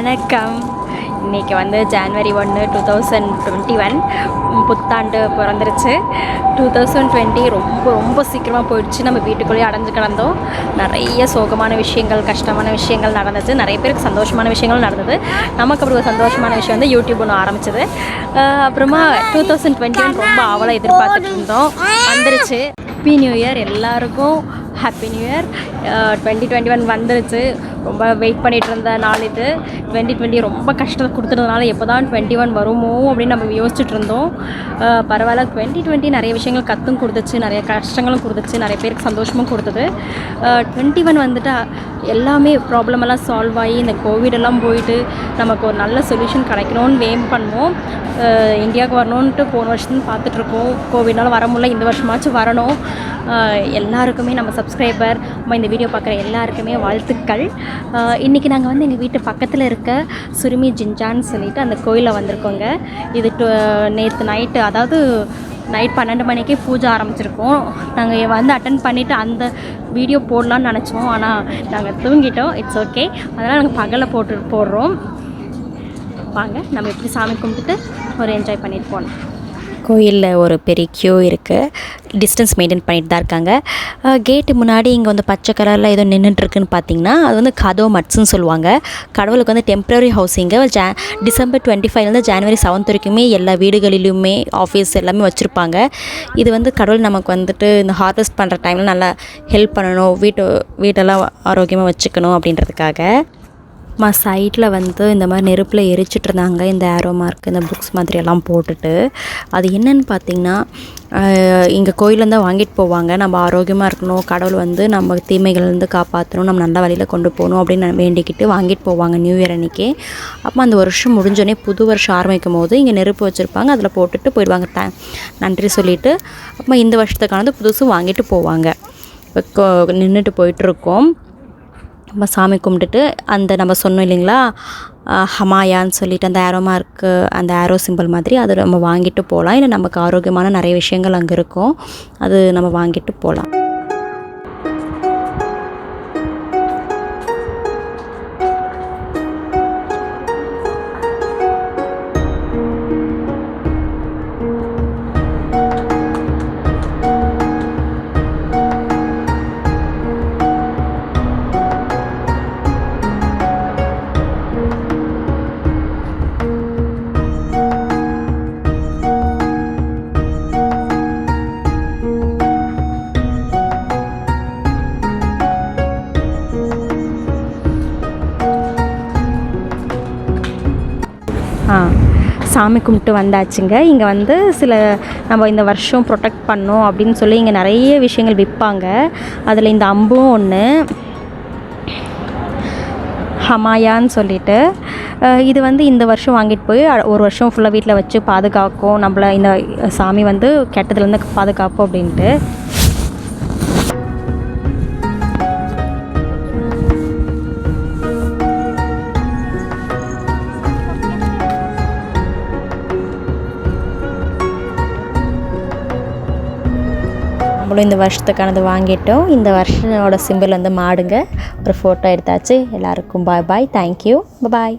வணக்கம். இன்றைக்கி வந்து ஜான்வரி 1 2021 புத்தாண்டு பிறந்துருச்சு. 2020 ரொம்ப ரொம்ப சீக்கிரமாக போயிடுச்சு. நம்ம வீட்டுக்குள்ளேயே அடைஞ்சு கிடந்தோம். நிறைய சோகமான விஷயங்கள், கஷ்டமான விஷயங்கள் நடந்துச்சு. நிறைய பேருக்கு சந்தோஷமான விஷயங்கள் நடந்தது. நமக்கு அப்படி ஒரு சந்தோஷமான விஷயம் வந்து யூடியூப் ஒன்று ஆரம்பிச்சது. அப்புறமா 2021 ரொம்ப ஆவலாக எதிர்பார்த்துட்டு இருந்தோம். வந்துருச்சு. ஹாப்பி நியூ இயர் எல்லாருக்கும். Happy new year. 2021 வந்துருச்சு. ரொம்ப வெயிட் பண்ணிகிட்டு இருந்த நாள் இது. 2020 ரொம்ப கஷ்டத்தை கொடுத்துறதுனால எப்போ தான் 21 வருமோ அப்படின்னு நம்ம யோசிச்சுட்டு இருந்தோம். பரவாயில்ல, 2020 நிறைய விஷயங்கள் கற்றும் கொடுத்துச்சு, நிறைய கஷ்டங்களும் கொடுத்துச்சு, நிறைய பேருக்கு சந்தோஷமும் கொடுத்தது. 21 வந்துட்டு எல்லாமே ப்ராப்ளமெல்லாம் சால்வ் ஆகி இந்த கோவிடெல்லாம் போயிட்டு நமக்கு ஒரு நல்ல சொல்யூஷன் கிடைக்கணும்னு எய்ம் பண்ணுவோம். இந்தியாவுக்கு வரணுன்ட்டு போன வருஷத்துன்னு பார்த்துட்ருக்கோம். கோவிட்னால வர முடியல, இந்த வருஷமாச்சும் வரணும். எல்லாருக்குமே நம்ம சப்ஸ்கிரைபர், நம்ம இந்த வீடியோ பார்க்குற எல்லாருக்குமே வாழ்த்துக்கள். இன்றைக்கி நாங்கள் வந்து எங்கள் வீட்டு பக்கத்தில் இருக்க சுருமி ஜிஞ்சான்னு சொல்லிட்டு அந்த கோயிலில் வந்திருக்கோங்க. இது நேற்று நைட்டு, அதாவது நைட் 12 மணிக்கே பூஜை ஆரம்பிச்சிருக்கோம். நாங்கள் வந்து அட்டன் பண்ணிவிட்டு அந்த வீடியோ போடலான்னு நினச்சோம். ஆனால் நாங்கள் தூங்கிட்டோம். It's okay. அதனால் நாங்கள் பகலில் போடுறோம். வாங்க நம்ம எப்படி சாமி கும்பிட்டுட்டு ஒரு என்ஜாய் பண்ணிட்டு போனோம். கோயிலில் ஒரு பெரிய க்யூ இருக்குது. டிஸ்டன்ஸ் மெயின்டைன் பண்ணிட்டு தான் இருக்காங்க. கேட்டு முன்னாடி இங்கே வந்து பச்சை கலரில் ஏதோ நின்றுட்டுருக்குன்னு பார்த்தீங்கன்னா அது வந்து கதோ மட்ஸ்ன்னு சொல்லுவாங்க. கடவுளுக்கு வந்து டெம்ப்ரரி ஹவுசிங்கு டிசம்பர் 25 ஜனவரி 7 வரைக்குமே எல்லா வீடுகளிலுமே ஆஃபீஸ் எல்லாமே வச்சுருப்பாங்க. இது வந்து கடவுள் நமக்கு வந்துட்டு இந்த ஹார்வெஸ்ட் பண்ணுற டைமில் நல்லா ஹெல்ப் பண்ணணும், வீட்டெல்லாம் ஆரோக்கியமாக வச்சுக்கணும் அப்படின்றதுக்காக. சைட்டில் வந்து இந்த மாதிரி நெருப்பில் எரிச்சிட்டு இருந்தாங்க. இந்த ஆரோ மார்க், இந்த புக்ஸ் மாதிரியெல்லாம் போட்டுட்டு. அது என்னென்னு பார்த்திங்கன்னா, இங்கே கோயிலேருந்து வாங்கிட்டு போவாங்க. நம்ம ஆரோக்கியமாக இருக்கணும், கடவுள் வந்து நம்ம தீமைகள்லேருந்து காப்பாற்றணும், நம்ம நல்ல வழியில் கொண்டு போகணும் அப்படின்னு வேண்டிக்கிட்டு வாங்கிட்டு போவாங்க நியூ இயர் அன்றைக்கி. அப்போ அந்த வருஷம் முடிஞ்சோடனே புது வருஷம் ஆரம்பிக்கும் போது இங்கே நெருப்பு வச்சுருப்பாங்க, அதில் போட்டுட்டு போயிடுவாங்க. நன்றி சொல்லிவிட்டு அப்போ இந்த வருஷத்துக்கானது புதுசு வாங்கிட்டு போவாங்க. இப்போ நின்றுட்டு போயிட்டுருக்கோம். நம்ம சாமி கும்பிட்டுட்டு அந்த நம்ம சொன்னோம் இல்லைங்களா, ஹமாயான்னு சொல்லிட்டு அந்த ஆரோ மார்க்கு, அந்த ஆரோ சிம்பிள் மாதிரி அதை நம்ம வாங்கிட்டு போகலாம். இல்லை நமக்கு ஆரோக்கியமான நிறைய விஷயங்கள் அங்கே இருக்கும், அது நம்ம வாங்கிட்டு போகலாம். சாமி கும்பிட்டு வந்தாச்சுங்க. இங்கே வந்து சில நம்ம இந்த வருஷம் ப்ரொடெக்ட் பண்ணோம் அப்படின்னு சொல்லி இங்கே நிறைய விஷயங்கள் விற்பாங்க. அதில் இந்த அம்பும் ஒன்று, ஹமாயான்னு சொல்லிட்டு. இது வந்து இந்த வருஷம் வாங்கிட்டு போய் ஒரு வருஷம் ஃபுல்லாக வீட்டில் வச்சு பாதுகாக்கும், நம்மளை இந்த சாமி வந்து கெட்டதுலேருந்து பாதுகாப்போம் அப்படின்ட்டு. இந்த வருஷத்துக்கானது வாங்கிட்டோம். இந்த வருஷனோட சிம்பிள் வந்து மாடுங்க. ஒரு ஃபோட்டோ எடுத்தாச்சு. எல்லாருக்கும் பாய் பாய். தேங்க்யூ. பாய்.